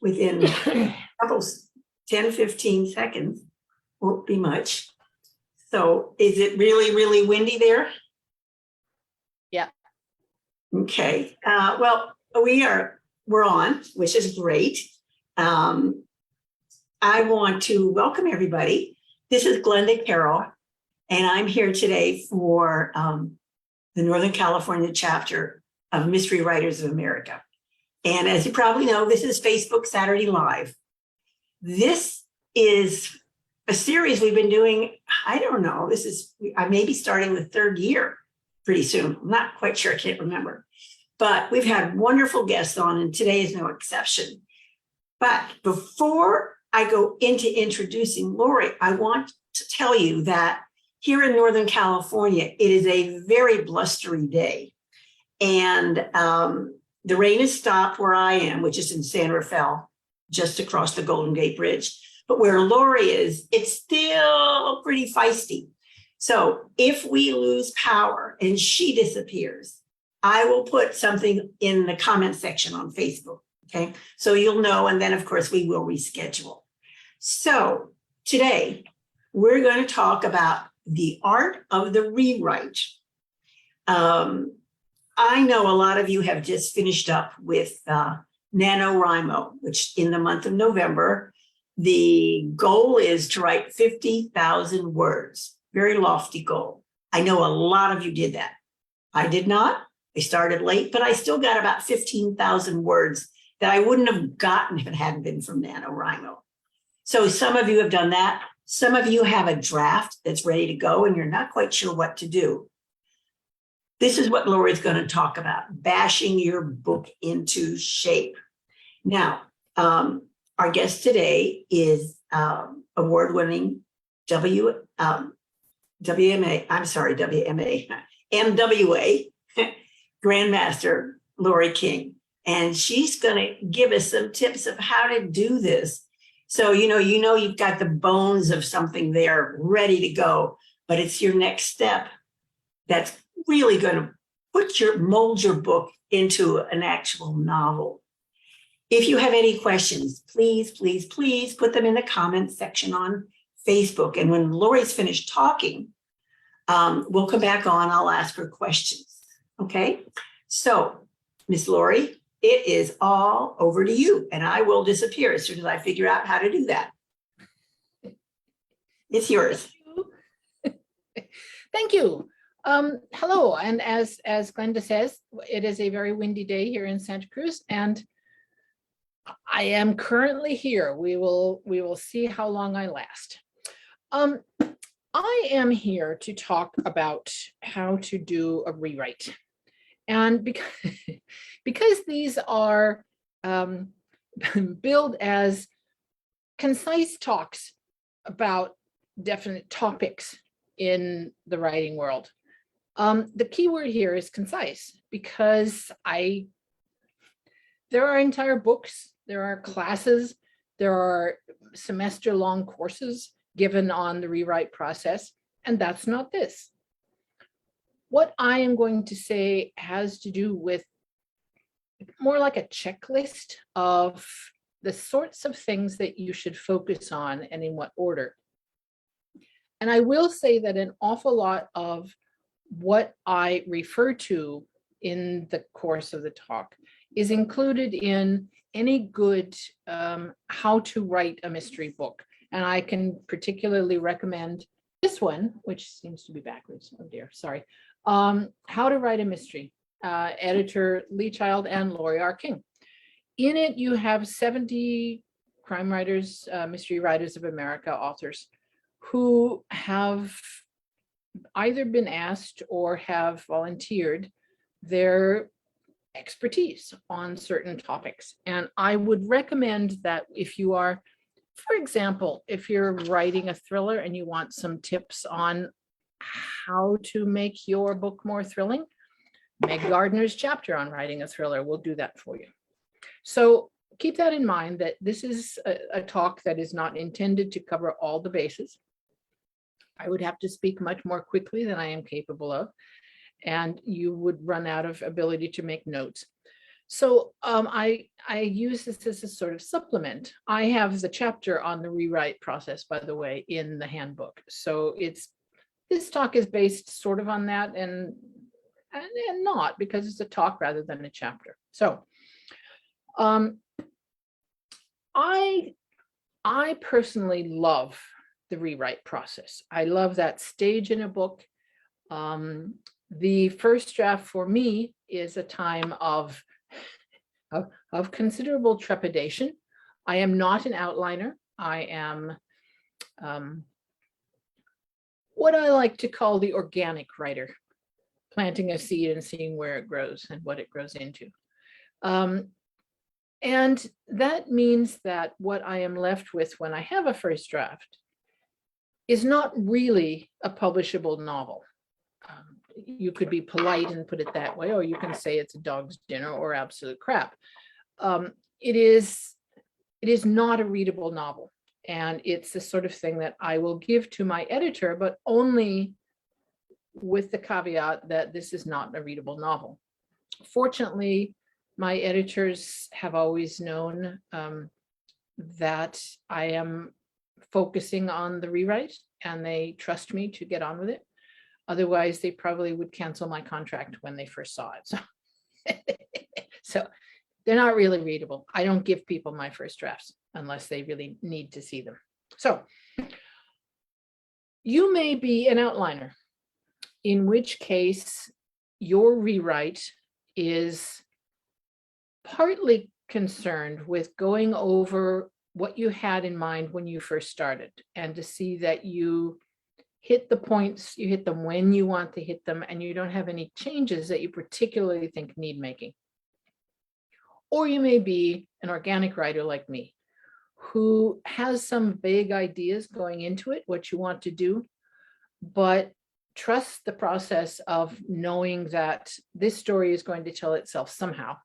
within a couple, 10, 15 seconds. Won't be much. So is it really, really windy there? Yeah. Okay. Well, we're on, which is great. I want to welcome everybody. This is Glenda Carroll, and I'm here today for the Northern California chapter of Mystery Writers of America. And as you probably know, this is Facebook Saturday Live. This is a series we've been doing. I don't know. I may be starting the third year pretty soon. I'm not quite sure. I can't remember. But we've had wonderful guests on, and today is no exception. But before I go into introducing Laurie, I want to tell you that here in Northern California, it is a very blustery day. And the rain has stopped where I am, which is in San Rafael, just across the Golden Gate Bridge. But where Laurie is, it's still pretty feisty. So if we lose power and she disappears, I will put something in the comment section on Facebook, okay? So you'll know, and then of course we will reschedule. So today we're going to talk about the art of the rewrite. I know a lot of you have just finished up with NaNoWriMo, which in the month of November, the goal is to write 50,000 words. Very lofty goal. I know a lot of you did that. I did not. I started late, but I still got about 15,000 words that I wouldn't have gotten if it hadn't been from NaNoWriMo. So some of you have done that. Some of you have a draft that's ready to go and you're not quite sure what to do. This is what Laurie's going to talk about, bashing your book into shape. Now, our guest today is award-winning MWA Grandmaster Laurie King. And she's going to give us some tips of how to do this. So, you know, you've got the bones of something there ready to go, but it's your next step that's really going to mold your book into an actual novel. If you have any questions, please, please, please put them in the comments section on Facebook. And when Laurie's finished talking, we'll come back on. I'll ask her questions. Okay. So, Miss Laurie, it is all over to you, and I will disappear as soon as I figure out how to do that. It's yours. Thank you. Hello, and as Glenda says, it is a very windy day here in Santa Cruz, and I am currently here. We will see how long I last. I am here to talk about how to do a rewrite, and because these are billed as concise talks about definite topics in the writing world. The key word here is concise, because there are entire books, there are classes, there are semester-long courses given on the rewrite process, and that's not this. What I am going to say has to do with more like a checklist of the sorts of things that you should focus on and in what order. And I will say that an awful lot of what I refer to in the course of the talk is included in any good how to write a mystery book. And I can particularly recommend this one, which seems to be backwards. Oh dear, sorry. How to Write a Mystery, editor Lee Child and Laurie R. King. In it, you have 70 crime writers, Mystery Writers of America authors who have either been asked or have volunteered their expertise on certain topics. And I would recommend that if you are, for example, if you're writing a thriller and you want some tips on how to make your book more thrilling, Meg Gardner's chapter on writing a thriller will do that for you. So keep that in mind, that this is a talk that is not intended to cover all the bases. I would have to speak much more quickly than I am capable of, and you would run out of ability to make notes. So I use this as a sort of supplement. I have the chapter on the rewrite process, by the way, in the handbook. So this talk is based sort of on that and not, because it's a talk rather than a chapter. So I personally love the rewrite process. I love that stage in a book. The first draft for me is a time of considerable trepidation. I am not an outliner. I am what I like to call the organic writer, planting a seed and seeing where it grows and what it grows into. And that means that what I am left with when I have a first draft is not really a publishable novel. You could be polite and put it that way, or you can say it's a dog's dinner or absolute crap. It is not a readable novel. And it's the sort of thing that I will give to my editor, but only with the caveat that this is not a readable novel. Fortunately, my editors have always known that I am focusing on the rewrite, and they trust me to get on with it. Otherwise, they probably would cancel my contract when they first saw it. So they're not really readable. I don't give people my first drafts unless they really need to see them. So you may be an outliner, in which case your rewrite is partly concerned with going over what you had in mind when you first started, and to see that you hit the points, you hit them when you want to hit them, and you don't have any changes that you particularly think need making. Or you may be an organic writer like me, who has some vague ideas going into it, what you want to do, but trust the process of knowing that this story is going to tell itself somehow.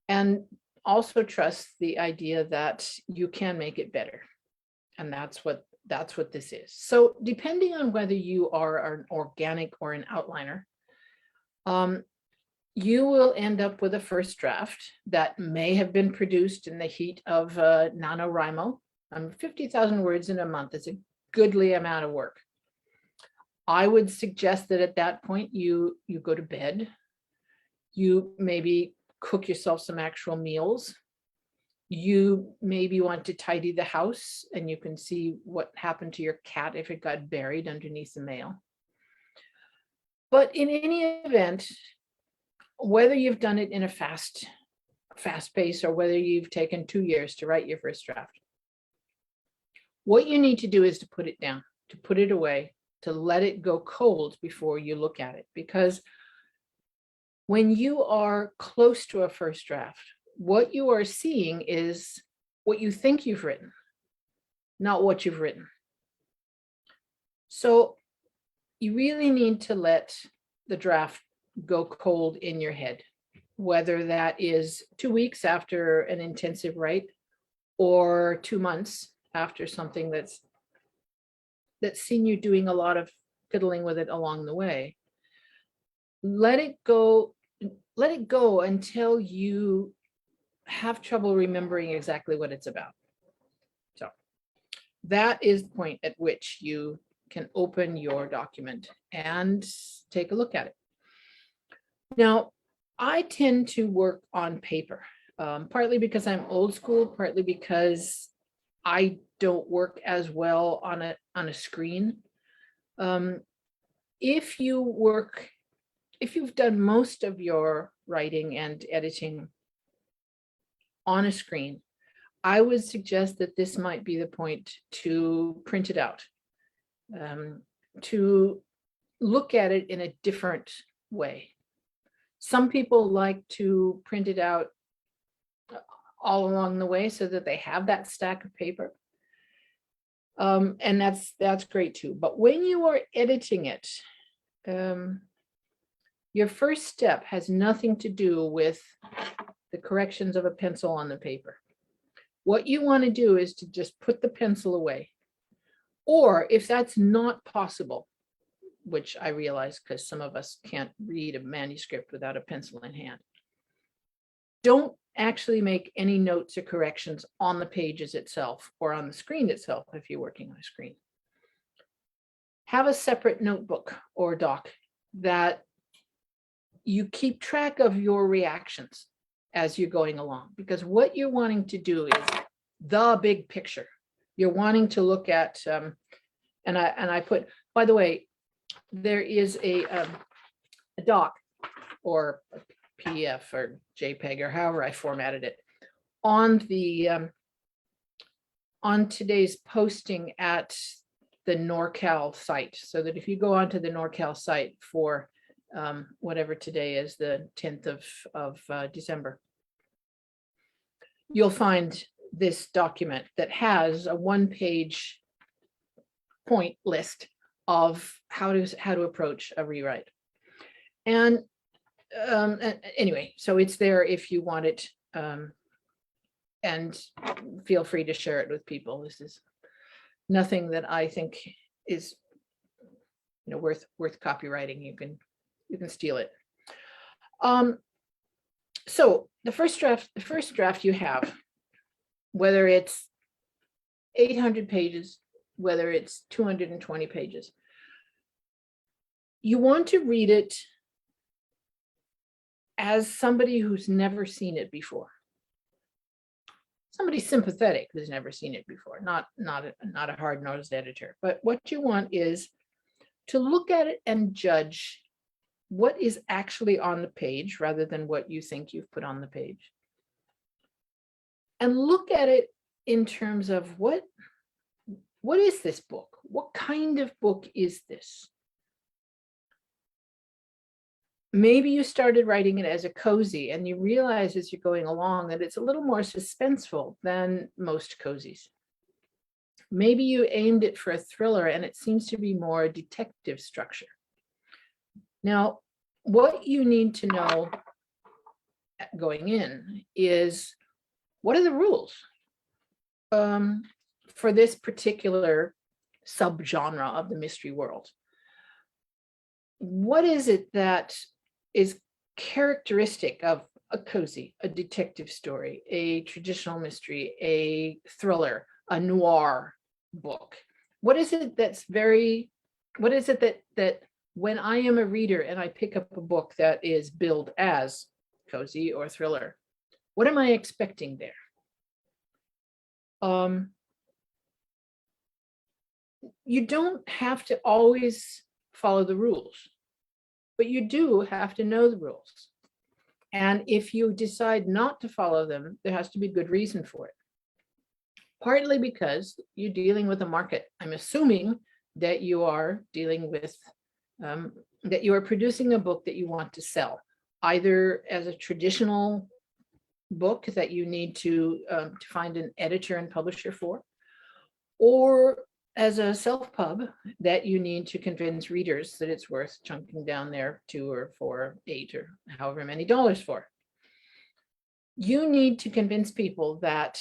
And also trust the idea that you can make it better. And that's what this is. So depending on whether you are an organic or an outliner, you will end up with a first draft that may have been produced in the heat of NaNoWriMo. 50,000 words in a month is a goodly amount of work. I would suggest that at that point you go to bed. You maybe cook yourself some actual meals. You maybe want to tidy the house, and you can see what happened to your cat if it got buried underneath the mail. But in any event, whether you've done it in a fast pace or whether you've taken 2 years to write your first draft, what you need to do is to put it down, to put it away, to let it go cold before you look at it. Because when you are close to a first draft, what you are seeing is what you think you've written, not what you've written. So you really need to let the draft go cold in your head, whether that is 2 weeks after an intensive write or 2 months after something that's seen you doing a lot of fiddling with it along the way. Let it go until you have trouble remembering exactly what it's about. So that is the point at which you can open your document and take a look at it. Now, I tend to work on paper, partly because I'm old school, partly because I don't work as well on a screen. If you've done most of your writing and editing on a screen, I would suggest that this might be the point to print it out, to look at it in a different way. Some people like to print it out all along the way so that they have that stack of paper. And that's great too. But when you are editing it, your first step has nothing to do with the corrections of a pencil on the paper. What you want to do is to just put the pencil away. Or if that's not possible, which I realize because some of us can't read a manuscript without a pencil in hand, Don't actually make any notes or corrections on the pages itself or on the screen itself if you're working on a screen. Have a separate notebook or doc that you keep track of your reactions as you're going along, because what you're wanting to do is the big picture. You're wanting to look at, and I put, by the way, there is a doc or a PDF or JPEG or however I formatted it on the on today's posting at the NorCal site, so that if you go onto the NorCal site for whatever today is, the 10th of December, you'll find this document that has a one-page point list of how to approach a rewrite. And anyway, so it's there if you want it, and feel free to share it with people. This is nothing that I think is, you know, worth copywriting. You can steal it. So the first draft you have, whether it's 800 pages, whether it's 220 pages, you want to read it as somebody who's never seen it before. Somebody sympathetic who's never seen it before, not a hard-nosed editor. But what you want is to look at it and judge what is actually on the page rather than what you think you've put on the page. And look at it in terms of what is this book? What kind of book is this? Maybe you started writing it as a cozy and you realize as you're going along that it's a little more suspenseful than most cozies. Maybe you aimed it for a thriller and it seems to be more a detective structure. Now, what you need to know going in is, what are the rules for this particular subgenre of the mystery world? What is it that is characteristic of a cozy, a detective story, a traditional mystery, a thriller, a noir book? What is it that's what is it that when I am a reader and I pick up a book that is billed as cozy or thriller, what am I expecting there? You don't have to always follow the rules, but you do have to know the rules. And if you decide not to follow them, there has to be good reason for it. Partly because you're dealing with a market. I'm assuming that you are dealing with, that you are producing a book that you want to sell, either as a traditional book that you need to find an editor and publisher for, or as a self-pub that you need to convince readers that it's worth chunking down their $2 or $4 or $8 or however many dollars for. You need to convince people that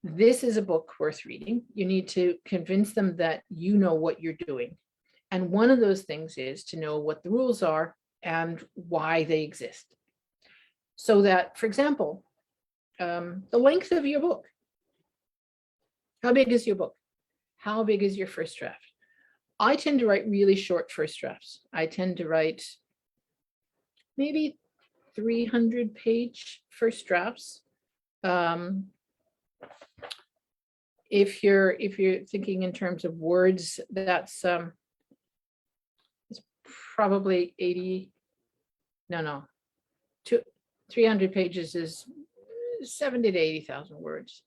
this is a book worth reading. You need to convince them that you know what you're doing. And one of those things is to know what the rules are and why they exist. So that, for example, the length of your book. How big is your book? How big is your first draft? I tend to write really short first drafts. I tend to write maybe 300-page first drafts. If you're thinking in terms of words, that's it's probably 300 pages is 70 to 80,000 words.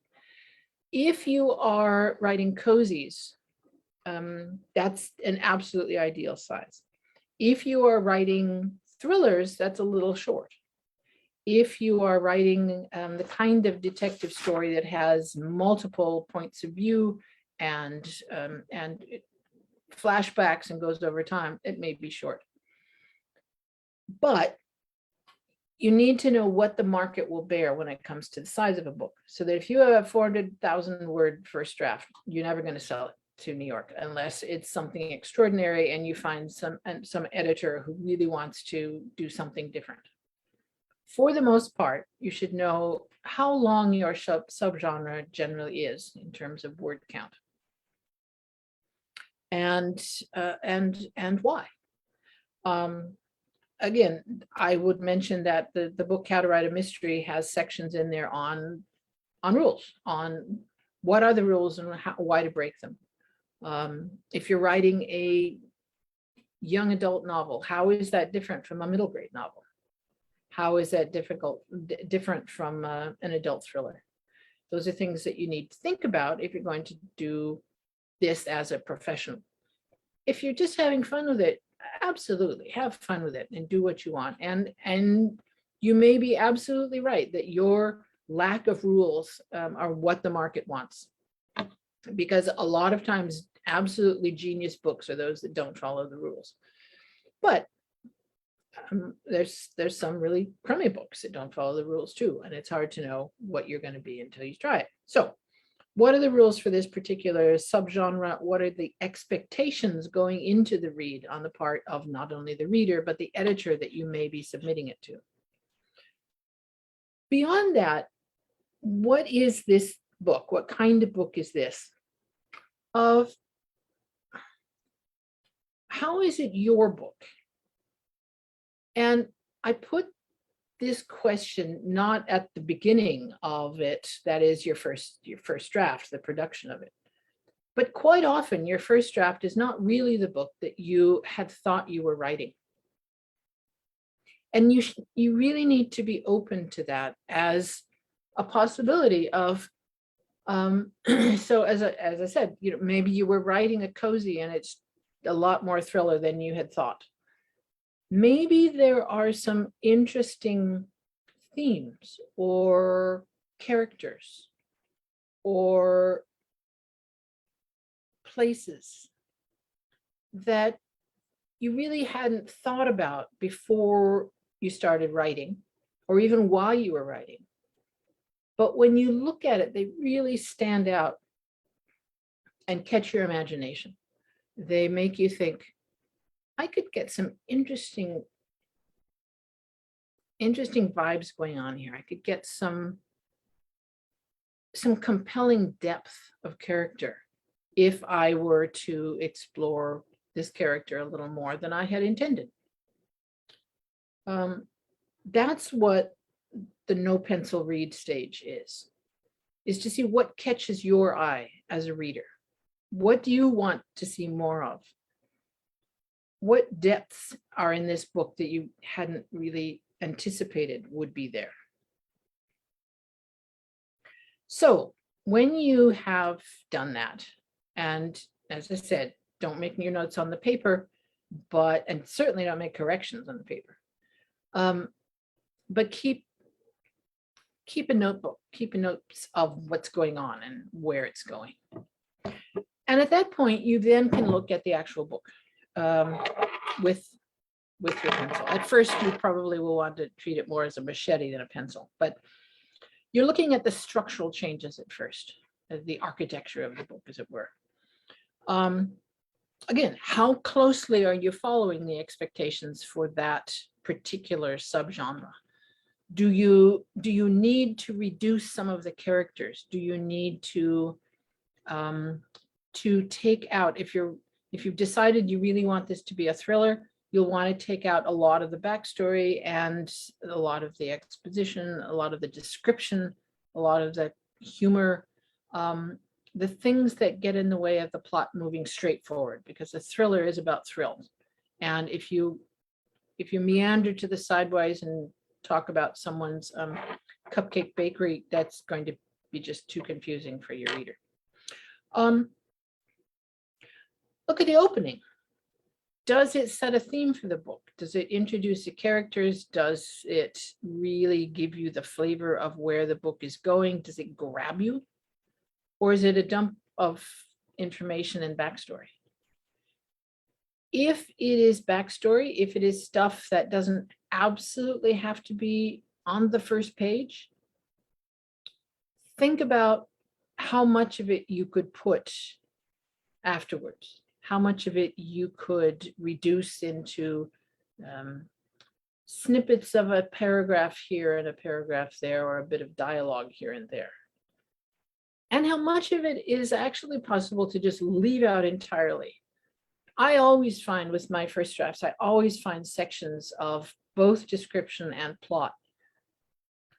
If you are writing cozies, that's an absolutely ideal size. If you are writing thrillers, that's a little short. If you are writing the kind of detective story that has multiple points of view and flashbacks and goes over time, it may be short. But you need to know what the market will bear when it comes to the size of a book. So that if you have a 400,000 word first draft, you're never going to sell it to New York unless it's something extraordinary and you find some editor who really wants to do something different. For the most part, you should know how long your subgenre generally is in terms of word count, and why. Again, I would mention that the book How to Write a Mystery has sections in there on rules, on what are the rules and why to break them. If you're writing a young adult novel, how is that different from a middle grade novel? How is that different from an adult thriller? Those are things that you need to think about if you're going to do this as a professional. If you're just having fun with it, absolutely have fun with it and do what you want. And you may be absolutely right that your lack of rules are what the market wants. Because a lot of times, absolutely genius books are those that don't follow the rules. But there's some really crummy books that don't follow the rules too, and it's hard to know what you're going to be until you try it. So, what are the rules for this particular subgenre? What are the expectations going into the read on the part of not only the reader, but the editor that you may be submitting it to? Beyond that, what is this book? What kind of book is this? Of how is it your book? And I put this question not at the beginning of it, that is your first draft, the production of it. But quite often your first draft is not really the book that you had thought you were writing. And you really need to be open to that as a possibility of so as I said, maybe you were writing a cozy and it's a lot more thriller than you had thought. Maybe there are some interesting themes or characters or places that you really hadn't thought about before you started writing, or even while you were writing. But when you look at it, they really stand out and catch your imagination. They make you think, I could get some interesting vibes going on here. I could get some compelling depth of character if I were to explore this character a little more than I had intended. That's what the no pencil read stage is to see what catches your eye as a reader. What do you want to see more of? What depths are in this book that you hadn't really anticipated would be there? So when you have done that, and as I said, don't make your notes on the paper, and certainly don't make corrections on the paper. But keep a notebook, keep notes of what's going on and where it's going. And at that point, you then can look at the actual book with your pencil. At first, you probably will want to treat it more as a machete than a pencil, but you're looking at the structural changes at first, the architecture of the book, as it were. Again, how closely are you following the expectations for that particular subgenre? Do you need to reduce some of the characters? Do you need to take out, if you've decided you really want this to be a thriller, you'll want to take out a lot of the backstory and a lot of the exposition, a lot of the description, a lot of the humor, the things that get in the way of the plot moving straight forward, because a thriller is about thrills. And if you meander to the sideways and talk about someone's cupcake bakery, that's going to be just too confusing for your reader. Look at the opening. Does it set a theme for the book? Does it introduce the characters? Does it really give you the flavor of where the book is going? Does it grab you? Or is it a dump of information and backstory? If it is backstory, if it is stuff that doesn't absolutely have to be on the first page, think about how much of it you could put afterwards, how much of it you could reduce into snippets of a paragraph here and a paragraph there, or a bit of dialogue here and there. And how much of it is actually possible to just leave out entirely. I always find with my first drafts, I always find sections of both description and plot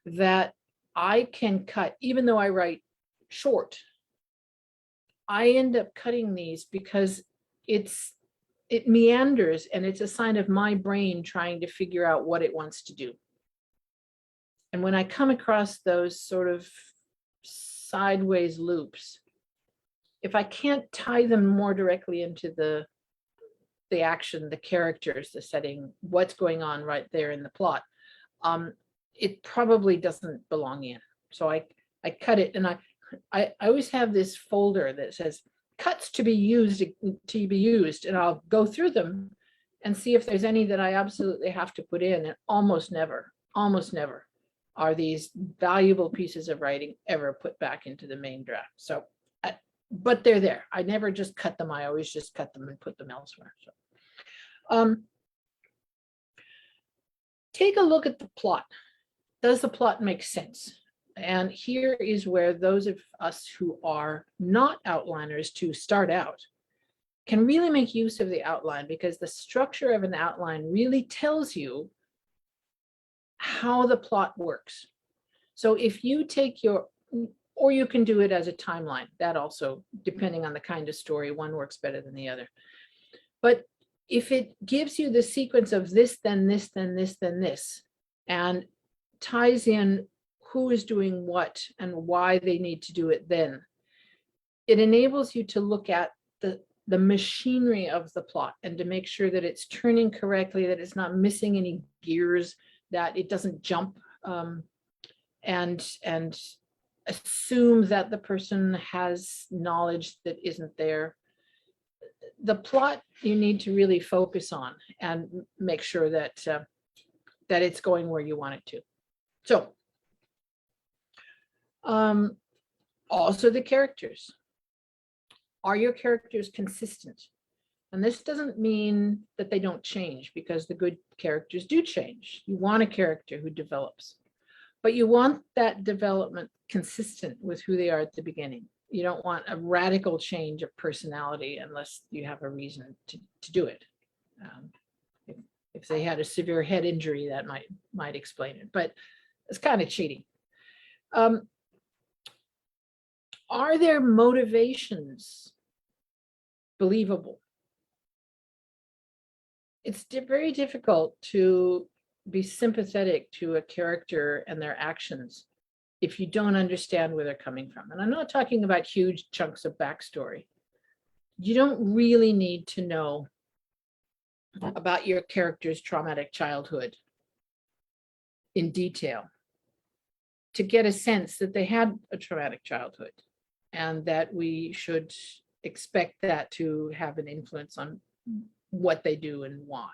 that I can cut, even though I write short. I end up cutting these because it meanders, and it's a sign of my brain trying to figure out what it wants to do. And when I come across those sort of sideways loops, if I can't tie them more directly into the action, the characters, the setting, what's going on right there in the plot, it probably doesn't belong in. So I cut it, and I always have this folder that says cuts to be used, and I'll go through them and see if there's any that I absolutely have to put in. And almost never are these valuable pieces of writing ever put back into the main draft. So, but they're there. I never just cut them. I always just cut them and put them elsewhere. So, take a look at the plot. Does the plot make sense? And here is where those of us who are not outliners to start out can really make use of the outline, because the structure of an outline really tells you how the plot works. So if you take or you can do it as a timeline, that also, depending on the kind of story, one works better than the other. But if it gives you the sequence of this, then this, then this, then this, and ties in who is doing what and why they need to do it, then it enables you to look at the machinery of the plot and to make sure that it's turning correctly, that it's not missing any gears, that it doesn't jump, and assume that the person has knowledge that isn't there. The plot you need to really focus on and make sure that that it's going where you want it to. So, also the characters. Are your characters consistent? And this doesn't mean that they don't change, because the good characters do change. You want a character who develops, but you want that development consistent with who they are at the beginning. You don't want a radical change of personality unless you have a reason to do it. If they had a severe head injury, that might explain it, but it's kind of cheating. Are their motivations believable? It's very difficult to be sympathetic to a character and their actions if you don't understand where they're coming from. And I'm not talking about huge chunks of backstory. You don't really need to know about your character's traumatic childhood in detail to get a sense that they had a traumatic childhood, and that we should expect that to have an influence on what they do and why.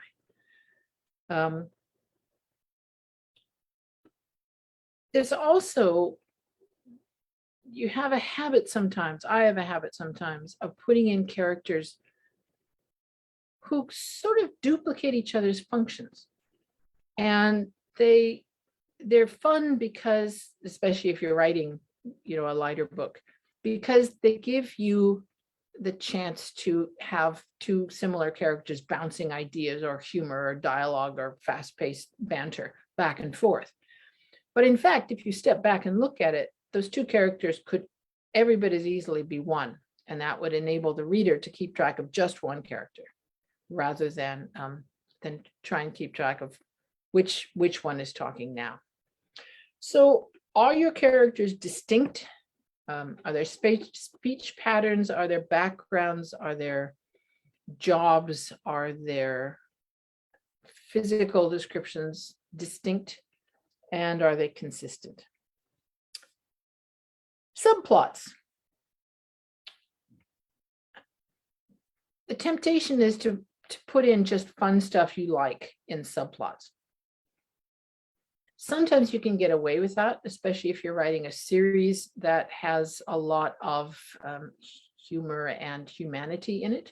There's also, you have a habit sometimes, I have a habit sometimes, of putting in characters who sort of duplicate each other's functions. And they're fun because, especially if you're writing, a lighter book, because they give you the chance to have two similar characters bouncing ideas or humor or dialogue or fast-paced banter back and forth. But in fact, if you step back and look at it, those two characters could every bit as easily be one, and that would enable the reader to keep track of just one character rather than try and keep track of which one is talking now. So are your characters distinct? Are there speech patterns? Are there backgrounds? Are there jobs? Are there physical descriptions distinct? And are they consistent? Subplots. The temptation is to put in just fun stuff you like in subplots. Sometimes you can get away with that, especially if you're writing a series that has a lot of humor and humanity in it.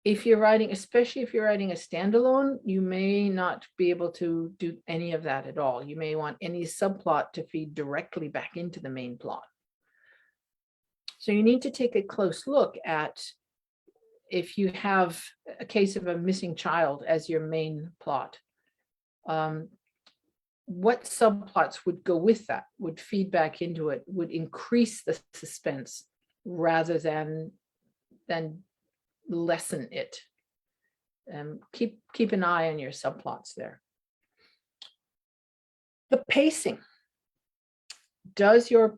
If you're writing, especially if you're writing a standalone, you may not be able to do any of that at all. You may want any subplot to feed directly back into the main plot. So you need to take a close look at, if you have a case of a missing child as your main plot, what subplots would go with that, would feed back into it, would increase the suspense rather than lessen it. Keep an eye on your subplots there. The pacing. Does your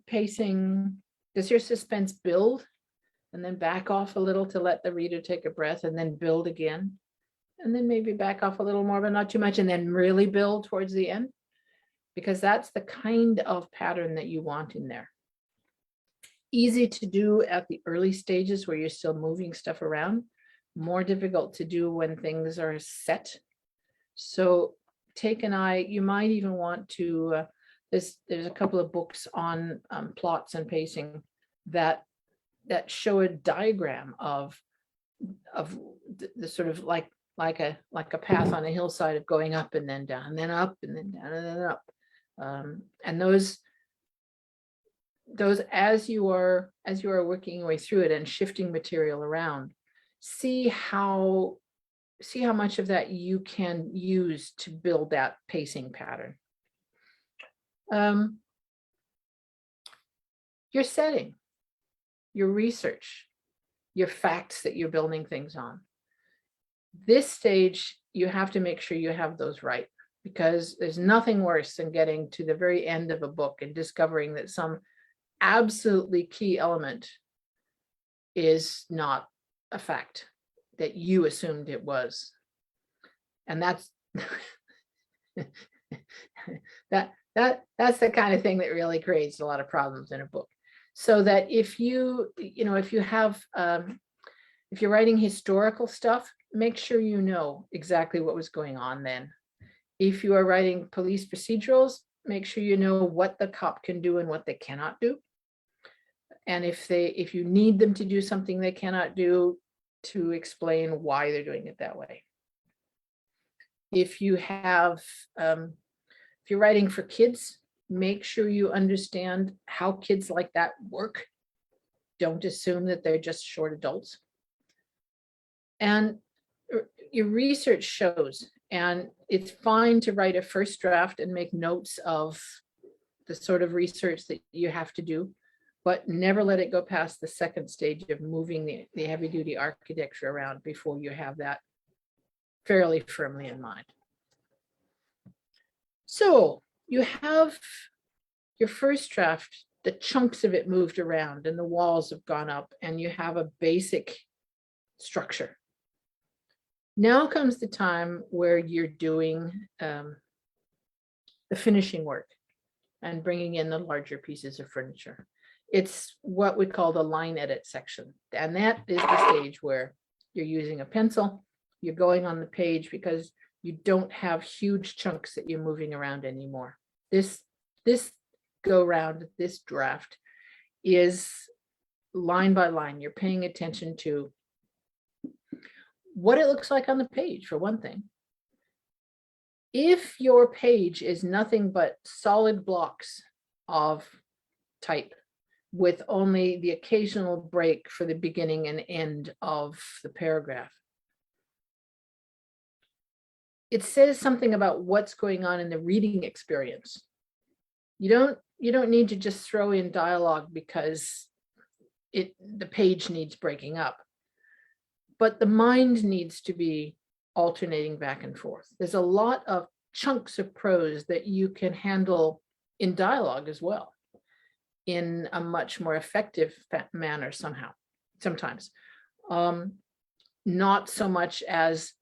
suspense build and then back off a little to let the reader take a breath, and then build again, and then maybe back off a little more, but not too much, and then really build towards the end? Because that's the kind of pattern that you want in there. Easy to do at the early stages where you're still moving stuff around, more difficult to do when things are set. So take an eye. You might even want to, there's a couple of books on plots and pacing that show a diagram of the sort of like a path on a hillside of going up and then down and then up and then down and then up. And those as you are working your way through it and shifting material around, see how much of that you can use to build that pacing pattern. Your setting, your research, your facts that you're building things on. This stage, you have to make sure you have those right, because there's nothing worse than getting to the very end of a book and discovering that some absolutely key element is not a fact that you assumed it was. And that's that's the kind of thing that really creates a lot of problems in a book. So that if you're writing historical stuff, make sure you know exactly what was going on then. If you are writing police procedurals, make sure you know what the cop can do and what they cannot do. And if you need them to do something they cannot do, to explain why they're doing it that way. If you're writing for kids, make sure you understand how kids like that work. Don't assume that they're just short adults. And your research shows, and it's fine to write a first draft and make notes of the sort of research that you have to do, but never let it go past the second stage of moving the heavy duty architecture around before you have that fairly firmly in mind. So you have your first draft, the chunks of it moved around and the walls have gone up, and you have a basic structure. Now comes the time where you're doing the finishing work and bringing in the larger pieces of furniture. It's what we call the line edit section. And that is the stage where you're using a pencil, you're going on the page because you don't have huge chunks that you're moving around anymore. This go round, this draft is line by line. You're paying attention to what it looks like on the page, for one thing. If your page is nothing but solid blocks of type with only the occasional break for the beginning and end of the paragraph, it says something about what's going on in the reading experience. You don't need to just throw in dialogue because the page needs breaking up, but the mind needs to be alternating back and forth. There's a lot of chunks of prose that you can handle in dialogue as well, in a much more effective manner sometimes. Not so much as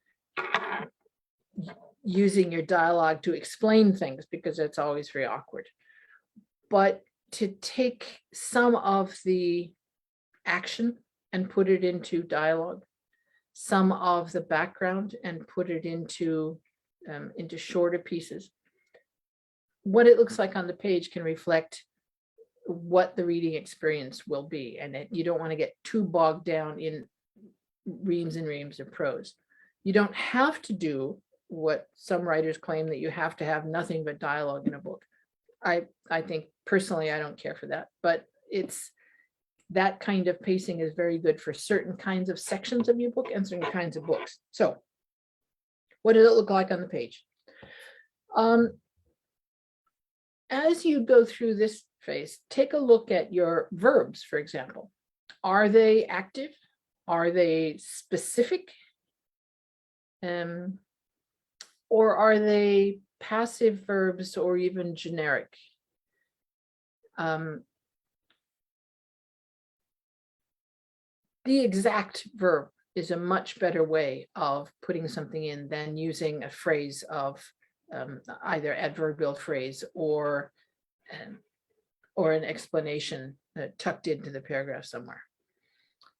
using your dialogue to explain things, because it's always very awkward, but to take some of the action and put it into dialogue, some of the background and put it into shorter pieces. What it looks like on the page can reflect what the reading experience will be, and you don't want to get too bogged down in reams and reams of prose. You don't have to do what some writers claim, that you have to have nothing but dialogue in a book. I think personally, I don't care for that, but it's that kind of pacing is very good for certain kinds of sections of your book and certain kinds of books. So what does it look like on the page? As you go through this phase, take a look at your verbs, for example. Are they active? Are they specific? Or are they passive verbs or even generic? The exact verb is a much better way of putting something in than using a phrase of either adverbial phrase or an explanation tucked into the paragraph somewhere.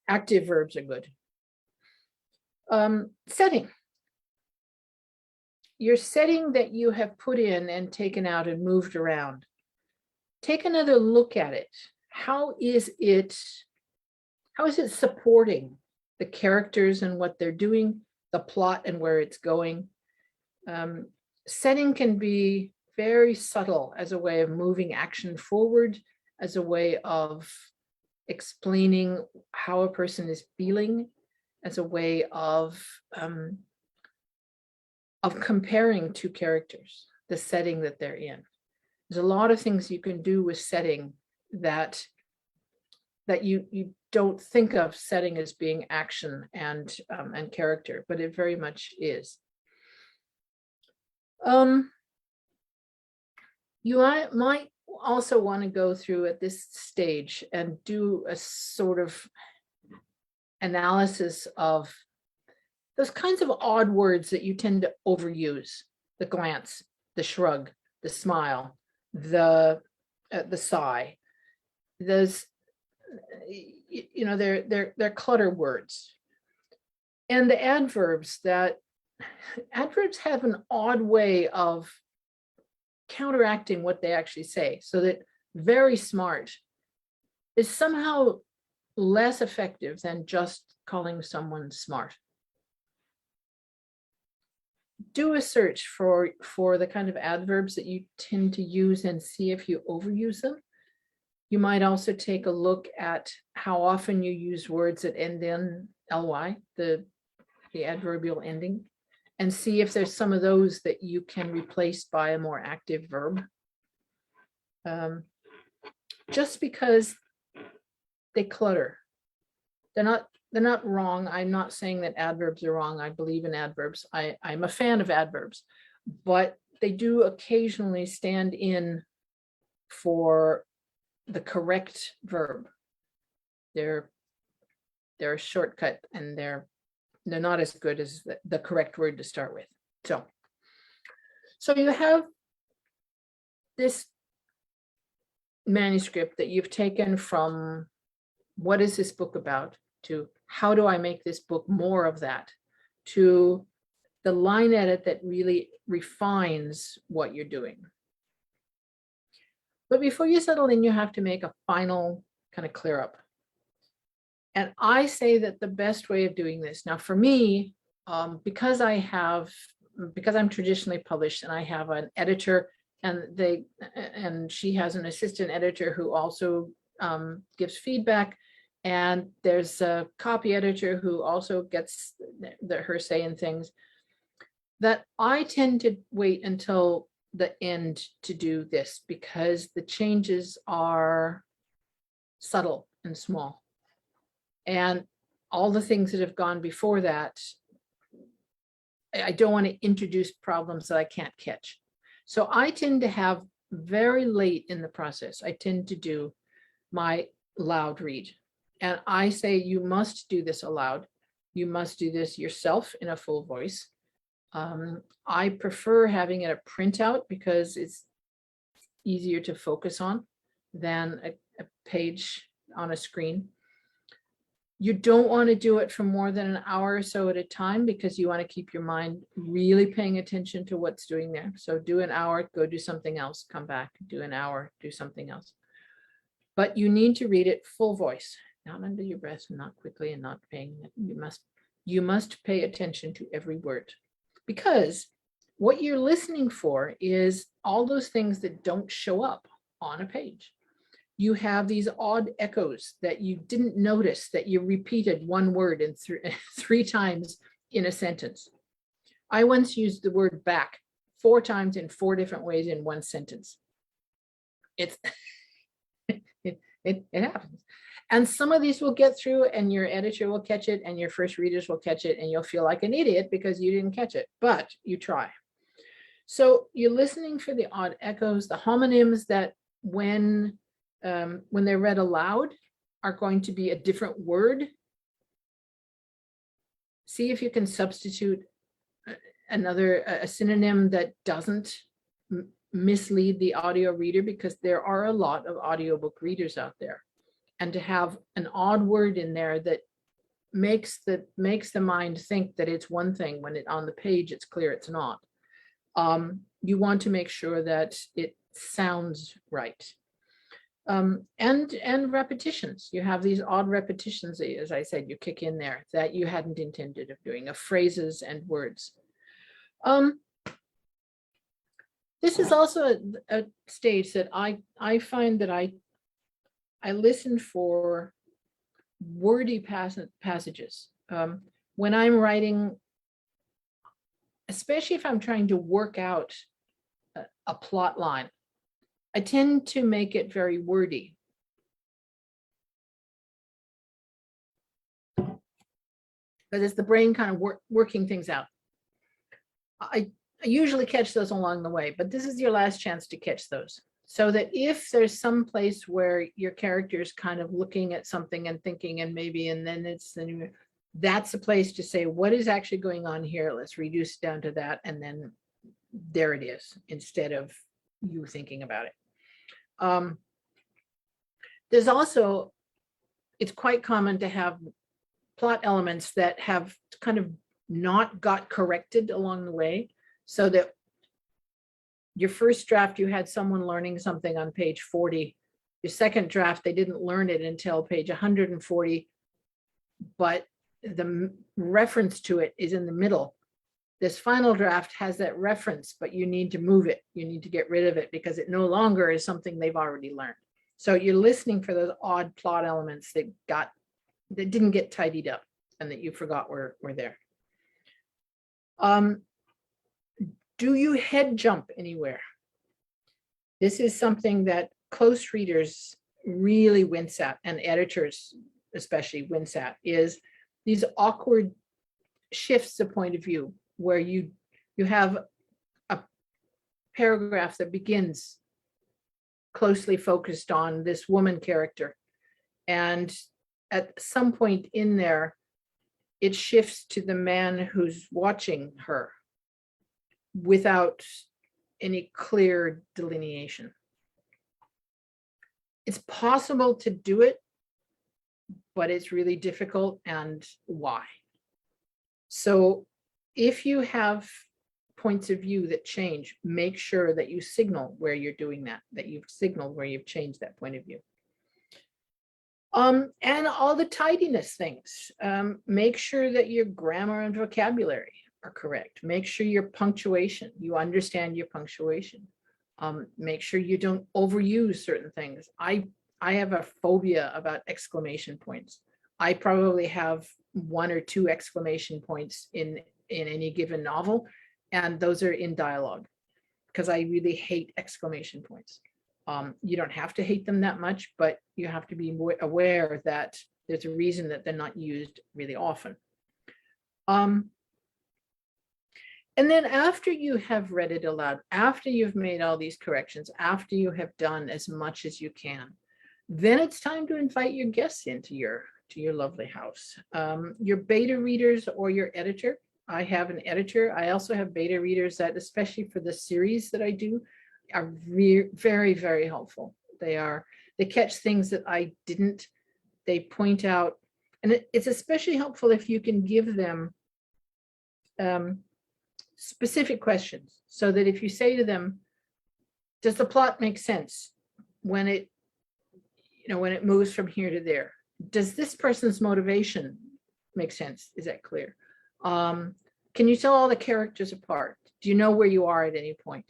Active verbs are good. Setting. Your setting that you have put in and taken out and moved around. Take another look at it. How is it supporting the characters and what they're doing, the plot and where it's going? Setting can be very subtle as a way of moving action forward, as a way of explaining how a person is feeling, as a way of comparing two characters, the setting that they're in. There's a lot of things you can do with setting that you don't think of setting as being action and character, but it very much is. You might also want to go through at this stage and do a sort of analysis of those kinds of odd words that you tend to overuse: the glance, the shrug, the smile, the sigh. Those, they're clutter words. And the adverbs have an odd way of counteracting what they actually say, so that very smart is somehow less effective than just calling someone smart. Do a search for the kind of adverbs that you tend to use and see if you overuse them. You might also take a look at how often you use words that end in ly, the adverbial ending, and see if there's some of those that you can replace by a more active verb. Just because they clutter. They're not wrong. I'm not saying that adverbs are wrong. I believe in adverbs. I'm a fan of adverbs, but they do occasionally stand in for the correct verb. They're a shortcut, and they're not as good as the correct word to start with. So you have this manuscript that you've taken from what is this book about, to how do I make this book more of that, to the line edit that really refines what you're doing. But before you settle in, you have to make a final kind of clear up. And I say that the best way of doing this, now for me, because I'm traditionally published and I have an editor, and she has an assistant editor who also gives feedback, and there's a copy editor who also gets her say in things, that I tend to wait until the end to do this, because the changes are subtle and small. And all the things that have gone before that, I don't want to introduce problems that I can't catch. So I tend to have very late in the process, I tend to do my loud read. And I say, you must do this aloud. You must do this yourself in a full voice. I prefer having it a printout because it's easier to focus on than a page on a screen. You don't want to do it for more than an hour or so at a time, because you want to keep your mind really paying attention to what's doing there. So do an hour, go do something else, come back, do an hour, do something else. But you need to read it full voice, not under your breath, not quickly, and not paying. You must you must pay attention to every word, because what you're listening for is all those things that don't show up on a page. You have these odd echoes that you didn't notice, that you repeated one word in three times in a sentence. I once used the word back 4 times in 4 different ways in one sentence. It's it happens. And some of these will get through, and your editor will catch it, and your first readers will catch it, and you'll feel like an idiot because you didn't catch it, but you try. So you're listening for the odd echoes, the homonyms that when they're read aloud are going to be a different word. See if you can substitute a synonym that doesn't mislead the audio reader, because there are a lot of audiobook readers out there. And to have an odd word in there that makes the mind think that it's one thing when on the page it's clear it's not. You want to make sure that it sounds right. And repetitions. You have these odd repetitions, as I said, you kick in there that you hadn't intended of doing, of phrases and words. This is also a stage that I find that I listen for wordy passages. When I'm writing, especially if I'm trying to work out a plot line, I tend to make it very wordy. But it's the brain kind of working things out. I usually catch those along the way, but this is your last chance to catch those. So that if there's some place where your character is kind of looking at something and thinking, and then that's a place to say, what is actually going on here? Let's reduce down to that. And then there it is, instead of you thinking about it. There's also, it's quite common to have plot elements that have kind of not got corrected along the way, so that your first draft, you had someone learning something on page 40. Your second draft, they didn't learn it until page 140, but the reference to it is in the middle. This final draft has that reference, but you need to move it. You need to get rid of it because it no longer is something they've already learned. So you're listening for those odd plot elements that didn't get tidied up and that you forgot were there. Do you head jump anywhere? This is something that close readers really wince at, and editors especially wince at, is these awkward shifts of point of view, where you have a paragraph that begins closely focused on this woman character, and at some point in there, it shifts to the man who's watching her without any clear delineation. It's possible to do it, but it's really difficult, and why? So if you have points of view that change, make sure that you signal where you're doing that you've signaled where you've changed that point of view. And all the tidiness things. Make sure that your grammar and vocabulary are correct. Make sure your punctuation, you understand your punctuation. Make sure you don't overuse certain things. I have a phobia about exclamation points. I probably have 1 or 2 exclamation points in any given novel, and those are in dialogue, because I really hate exclamation points. You don't have to hate them that much, but you have to be aware that there's a reason that they're not used really often. And then after you have read it aloud, after you've made all these corrections, after you have done as much as you can, then it's time to invite your guests into your lovely house. Your beta readers or your editor. I have an editor. I also have beta readers that, especially for the series that I do, are very, very helpful. They catch things that I didn't. They point out, and it's especially helpful if you can give them specific questions, so that if you say to them, does the plot make sense when it moves from here to there? Does this person's motivation make sense? Is that clear? Can you tell all the characters apart? Do you know where you are at any point?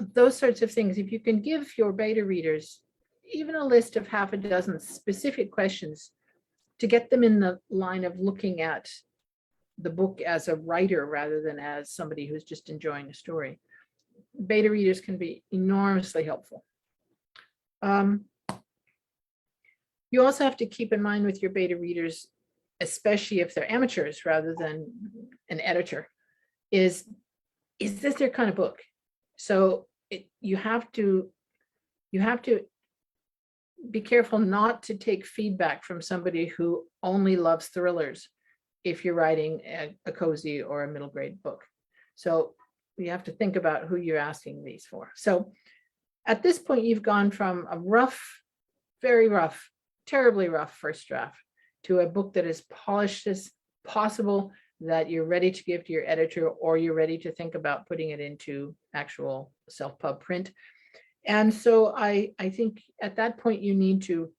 Those sorts of things. If you can give your beta readers even a list of half a dozen specific questions to get them in the line of looking at the book as a writer rather than as somebody who's just enjoying a story, beta readers can be enormously helpful. You also have to keep in mind with your beta readers, especially if they're amateurs rather than an editor, is this their kind of book? So you have to be careful not to take feedback from somebody who only loves thrillers if you're writing a cozy or a middle grade book. So you have to think about who you're asking these for. So at this point, you've gone from a rough, very rough, terribly rough first draft to a book that is polished as possible, that you're ready to give to your editor, or you're ready to think about putting it into actual self-pub print. And so I think at that point, you need to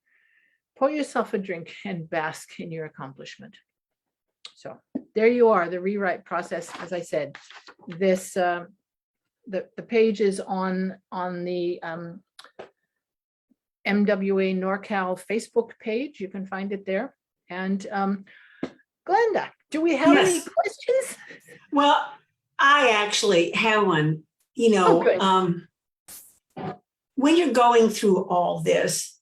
pour yourself a drink and bask in your accomplishment. So there you are, the rewrite process. As I said, this the page is on the MWA NorCal Facebook page. You can find it there. And Glenda, do we have any questions? Well, I actually have one. You know, when you're going through all this,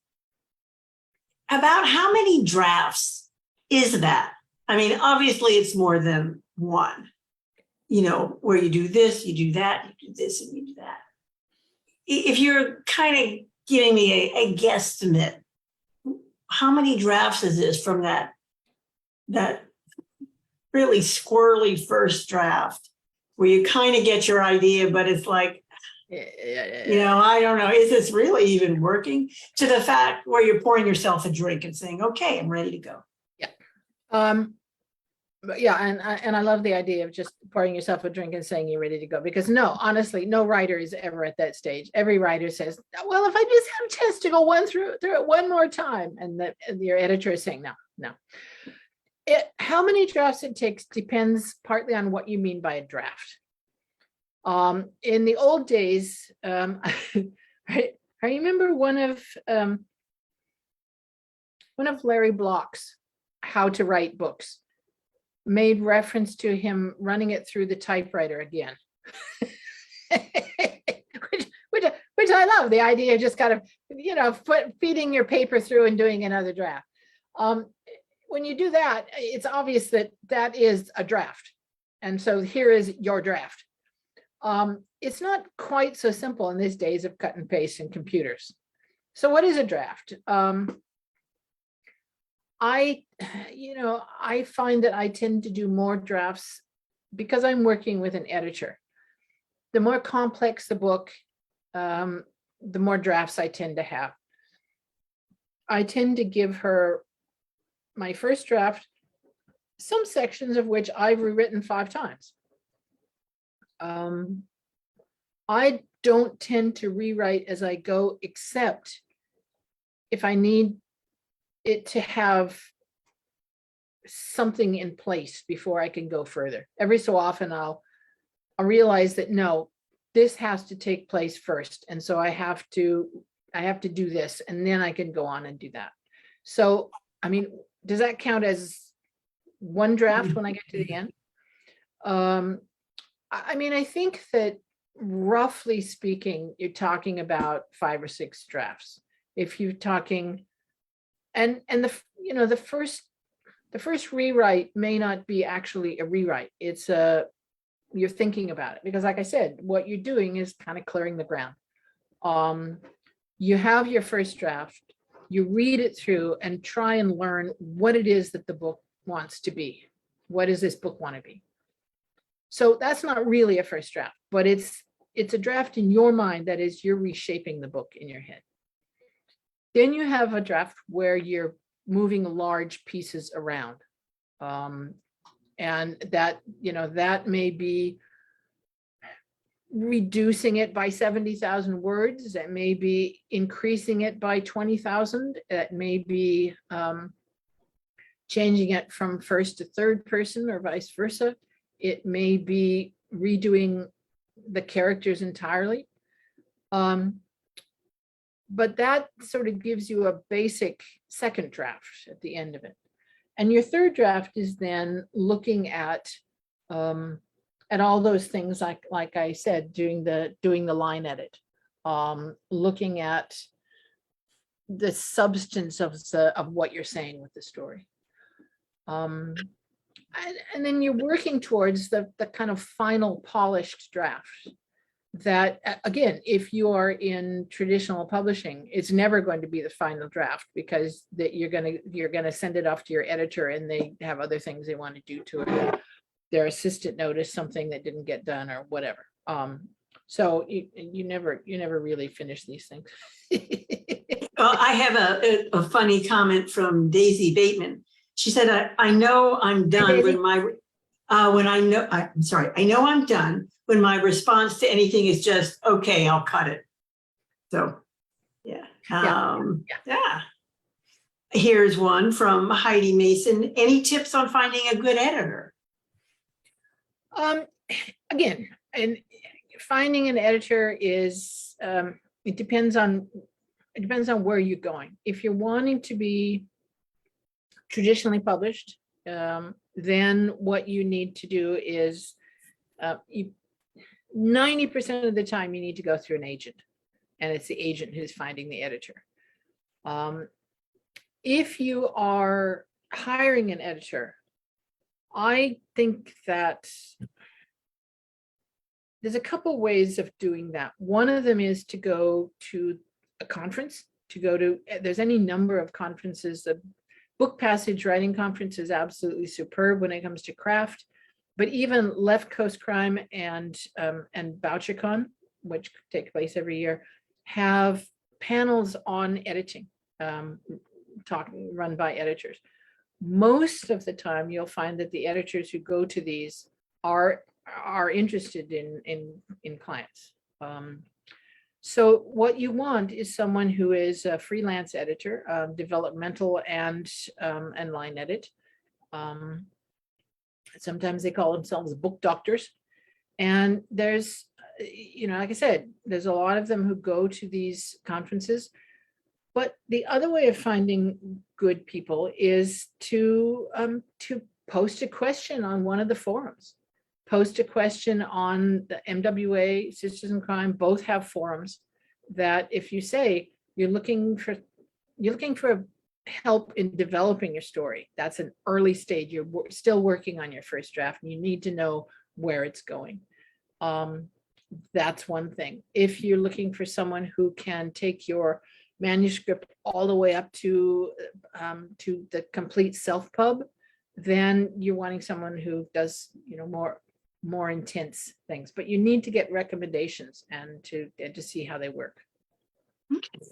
about how many drafts is that? I mean, obviously it's more than one, you know, where you do this, you do that, you do this, and you do that. If you're kind of giving me a guesstimate, how many drafts is this from that really squirrely first draft where you kind of get your idea, but it's like, you know, I don't know, is this really even working? To the fact where you're pouring yourself a drink and saying, okay, I'm ready to go. Yeah. But yeah, and I love the idea of just pouring yourself a drink and saying you're ready to go, because no, honestly, no writer is ever at that stage. Every writer says, well, if I just have a chance to go through it one more time, and your editor is saying, no. How many drafts it takes depends partly on what you mean by a draft. In the old days, I remember one of Larry Block's How to Write Books made reference to him running it through the typewriter again, which I love, the idea of just kind of, you know, feeding your paper through and doing another draft. When you do that, it's obvious that is a draft. And so here is your draft. It's not quite so simple in these days of cut and paste and computers. So what is a draft? I find that I tend to do more drafts because I'm working with an editor. The more complex the book, the more drafts I tend to have. I tend to give her my first draft, some sections of which I've rewritten 5 times. I don't tend to rewrite as I go, except if I need it to have something in place before I can go further. Every so often I'll realize that no, this has to take place first. And so I have to do this, and then I can go on and do that. So, I mean, does that count as one draft when I get to the end? I mean, I think that roughly speaking, you're talking about 5 or 6 drafts. If you're talking, and the first rewrite may not be actually a rewrite. It's you're thinking about it, because like I said, what you're doing is kind of clearing the ground. You have your first draft, you read it through and try and learn what it is that the book wants to be. What does this book want to be? So that's not really a first draft, but it's a draft in your mind, that is, you're reshaping the book in your head. Then you have a draft where you're moving large pieces around. And that may be reducing it by 70,000 words. That may be increasing it by 20,000. That may be changing it from first to third person or vice versa. It may be redoing the characters entirely. But that sort of gives you a basic second draft at the end of it. And your third draft is then looking at all those things, like I said, doing the line edit, looking at the substance of what you're saying with the story. And then you're working towards the kind of final polished draft that, again, if you are in traditional publishing, it's never going to be the final draft, because that you're gonna send it off to your editor and they have other things they want to do to it. Their assistant noticed something that didn't get done or whatever. So you never really finish these things. Well, I have a funny comment from Daisy Bateman. She said, I know I'm done when my, I know I'm done when my response to anything is just, okay, I'll cut it. So, yeah. Yeah. Here's one from Heidi Mason. Any tips on finding a good editor? Again, and finding an editor is, it depends on where you're going. If you're wanting to be traditionally published, then what you need to do is 90% of the time you need to go through an agent, and it's the agent who's finding the editor. If you are hiring an editor, I think that there's a couple ways of doing that. One of them is to go to a conference, there's any number of conferences. The Book Passage Writing Conference is absolutely superb when it comes to craft, but even Left Coast Crime and BoucherCon, which take place every year, have panels on editing, run by editors. Most of the time, you'll find that the editors who go to these are interested in clients. So what you want is someone who is a freelance editor, developmental and line edit. Sometimes they call themselves book doctors. And there's, like I said, there's a lot of them who go to these conferences. But the other way of finding good people is to post a question on one of the forums. Post a question on the MWA, Sisters in Crime, both have forums that if you say you're looking for help in developing your story, that's an early stage, you're still working on your first draft and you need to know where it's going. That's one thing. If you're looking for someone who can take your manuscript all the way up to the complete self-pub, then you're wanting someone who does more intense things, but you need to get recommendations and to see how they work. Okay.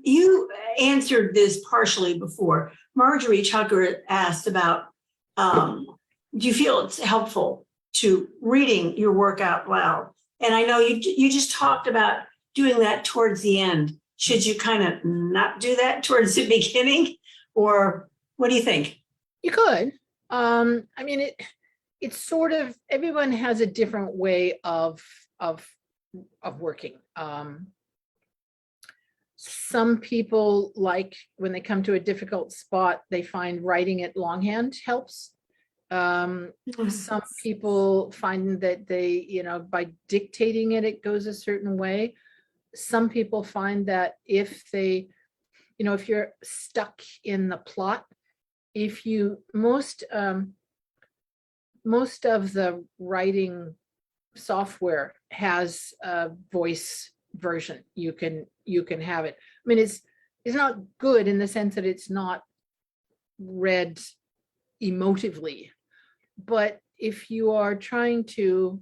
You answered this partially before. Marjorie Tucker asked about, do you feel it's helpful to reading your work out loud? And I know you just talked about doing that towards the end. Should you kind of not do that towards the beginning, or what do you think? You could. I mean, it's sort of, everyone has a different way of working. Some people, like when they come to a difficult spot, they find writing it longhand helps. Some people find that they, by dictating it, it goes a certain way. Some people find that if they, if you're stuck in the plot, most of the writing software has a voice version. You can have it. I mean, it's not good in the sense that it's not read emotively, but if you're trying to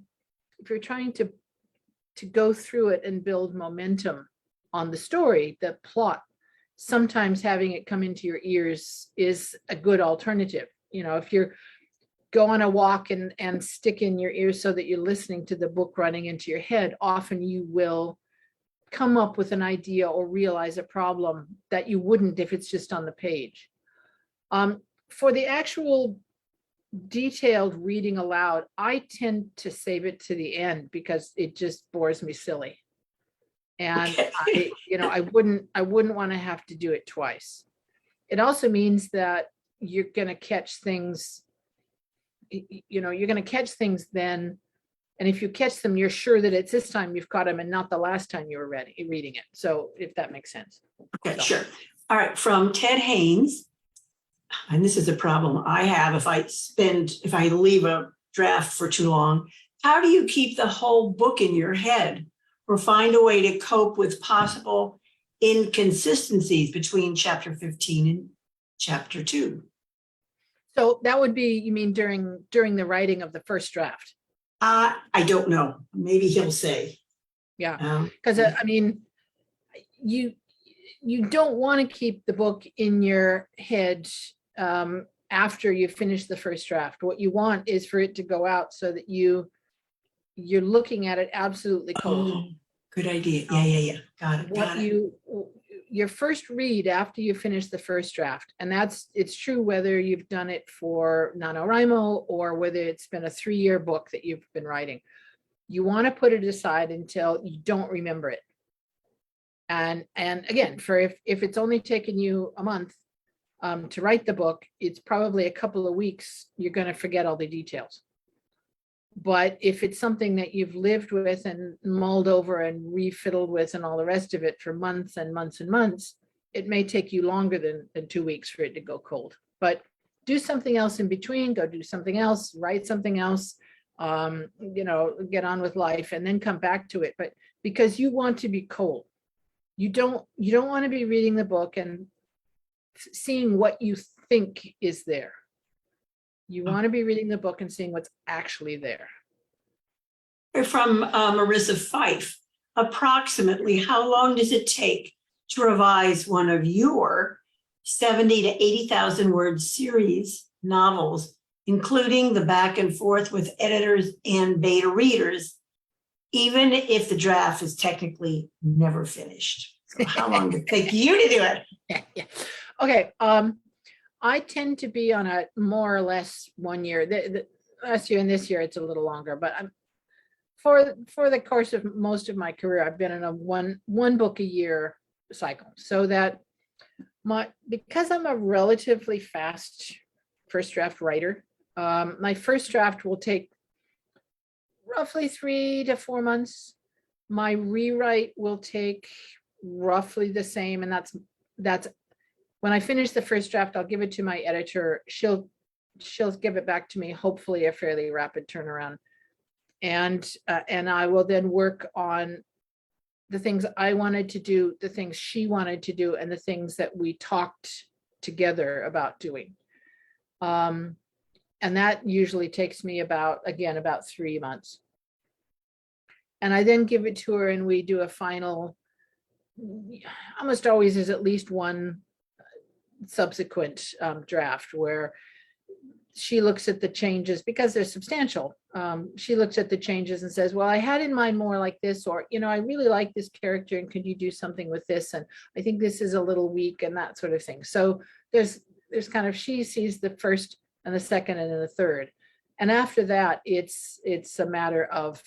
go through it and build momentum on the story, the plot, sometimes having it come into your ears is a good alternative. If you're go on a walk and stick in your ears so that you're listening to the book running into your head, often you will come up with an idea or realize a problem that you wouldn't if it's just on the page. For the actual detailed reading aloud, I tend to save it to the end because it just bores me silly. And Okay. I wouldn't want to have to do it twice. It also means that you're going to catch things, you're going to catch things then. And if you catch them, you're sure that it's this time you've caught them and not the last time you were reading it. So if that makes sense. Okay, So. sure. All right, from Ted Haynes. And this is a problem I have if I leave a draft for too long. How do you keep the whole book in your head or find a way to cope with possible inconsistencies between chapter 15 and chapter 2? So that would be, you mean during the writing of the first draft? I don't know. Maybe he'll say. Yeah, because I mean, you don't want to keep the book in your head after you finish the first draft. What you want is for it to go out so that you're looking at it absolutely cold. Oh, good idea. Yeah. Got it. Your first read after you finish the first draft, and it's true whether you've done it for NaNoWriMo or whether it's been a 3-year book that you've been writing. You want to put it aside until you don't remember it. And again, for if it's only taken you a month to write the book, it's probably a couple of weeks you're going to forget all the details. But if it's something that you've lived with and mulled over and refiddled with and all the rest of it for months and months and months, it may take you longer than 2 weeks for it to go cold. But do something else in between, go do something else, write something else, get on with life and then come back to it. But because you want to be cold, you don't want to be reading the book and seeing what you think is there. You want to be reading the book and seeing what's actually there. From Marissa Fife, approximately how long does it take to revise one of your 70 to 80,000 word series novels, including the back and forth with editors and beta readers, even if the draft is technically never finished? So how long does it take you to do it? Yeah. Okay. I tend to be on a more or less 1 year. The last year and this year, it's a little longer, but for the course of most of my career, I've been in a one book a year cycle. So that because I'm a relatively fast first draft writer, my first draft will take roughly 3 to 4 months. My rewrite will take roughly the same, and that's when I finish the first draft, I'll give it to my editor. She'll give it back to me, hopefully a fairly rapid turnaround. And I will then work on the things I wanted to do, the things she wanted to do, and the things that we talked together about doing. And that usually takes me about 3 months. And I then give it to her and we do a final, almost always is at least one subsequent draft where she looks at the changes because they're substantial. She looks at the changes and says, well, I had in mind more like this, or, I really like this character and could you do something with this? And I think this is a little weak and that sort of thing. So there's kind of, she sees the first and the second and then the third. And after that, it's a matter of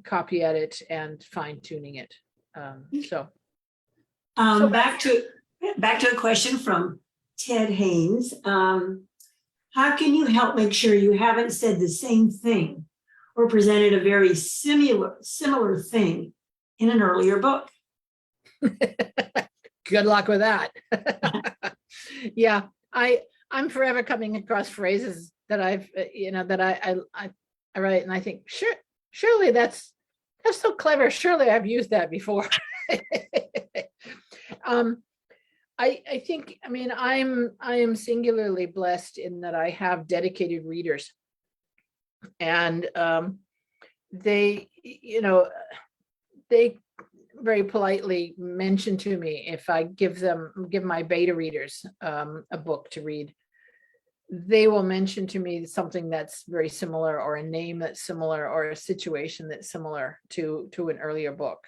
copy edit and fine tuning it. Back to a question from Ted Haynes. How can you help make sure you haven't said the same thing or presented a very similar thing in an earlier book? Good luck with that. Yeah, I'm forever coming across phrases that I write and I think, surely that's so clever. Surely I've used that before. I think, I am singularly blessed in that I have dedicated readers, and they very politely mention to me if I give my beta readers a book to read, they will mention to me something that's very similar or a name that's similar or a situation that's similar to an earlier book.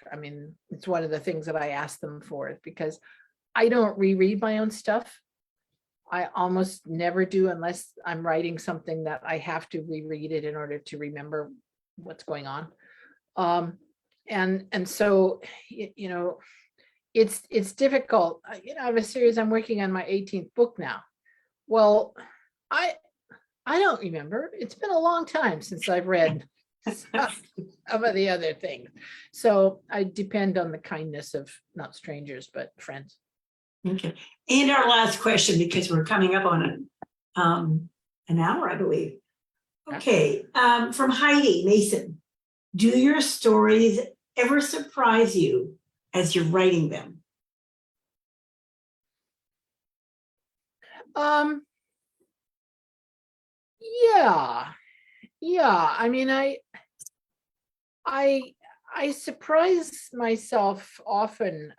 It's one of the things that I ask them for because I don't reread my own stuff. I almost never do unless I'm writing something that I have to reread it in order to remember what's going on. And so, you know, it's difficult. You know, I have a series, I'm working on my 18th book now. Well, I don't remember. It's been a long time since I've read some of the other things. So I depend on the kindness of not strangers, but friends. Okay. And our last question, because we're coming up on an hour, I believe. Okay. From Heidi Mason, do your stories ever surprise you as you're writing them? Yeah. I mean, I surprise myself often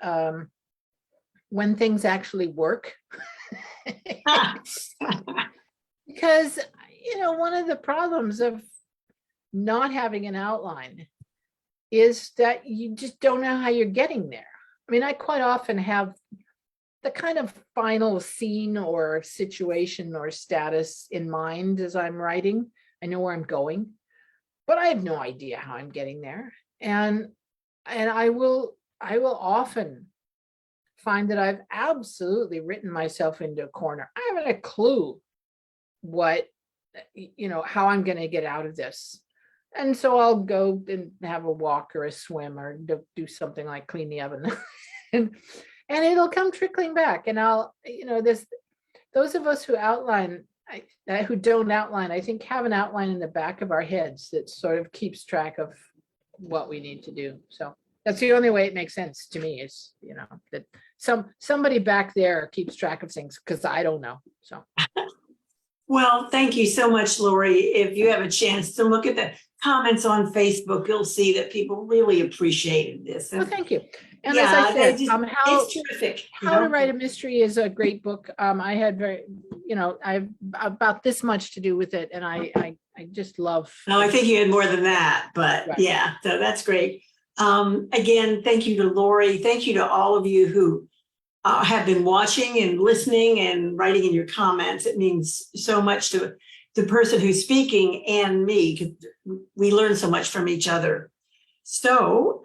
when things actually work. Because, you know, one of the problems of not having an outline is that you just don't know how you're getting there. I mean, I quite often have the kind of final scene or situation or status in mind as I'm writing. I know where I'm going, but I have no idea how I'm getting there. And I will often find that I've absolutely written myself into a corner. I haven't a clue what, you know, how I'm going to get out of this. And so I'll go and have a walk or a swim or do something like clean the oven. and it'll come trickling back. And I'll, you know, those of us who outline, who don't outline, I think have an outline in the back of our heads that sort of keeps track of what we need to do. So that's the only way it makes sense to me is, you know, that somebody back there keeps track of things because I don't know. So. Well, thank you so much, Laurie. If you have a chance to look at the comments on Facebook, you'll see that people really appreciated this. Well, thank you. And yeah, as I said, it's terrific. How to Write a Mystery is a great book. I had I've about this much to do with it, and I just love. No, I think you had more than that, but right. Yeah, so that's great. Again, thank you to Laurie. Thank you to all of you who have been watching and listening and writing in your comments. It means so much to the person who's speaking and me, because we learn so much from each other. So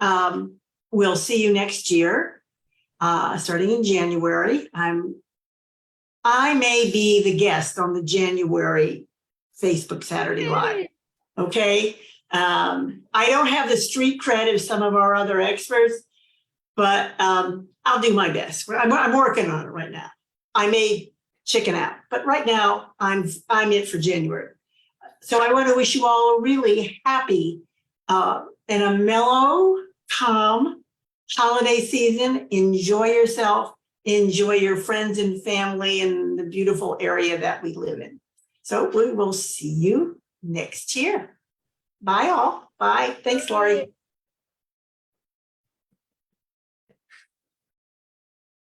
we'll see you next year, starting in January. I may be the guest on the January Facebook Saturday Live. Okay. I don't have the street cred of some of our other experts, but I'll do my best. I'm working on it right now. I may chicken out, but right now I'm it for January. So I want to wish you all a really happy and a mellow, calm holiday season. Enjoy yourself. Enjoy your friends and family in the beautiful area that we live in. So we will see you next year. Bye all. Bye. Thanks, Laurie.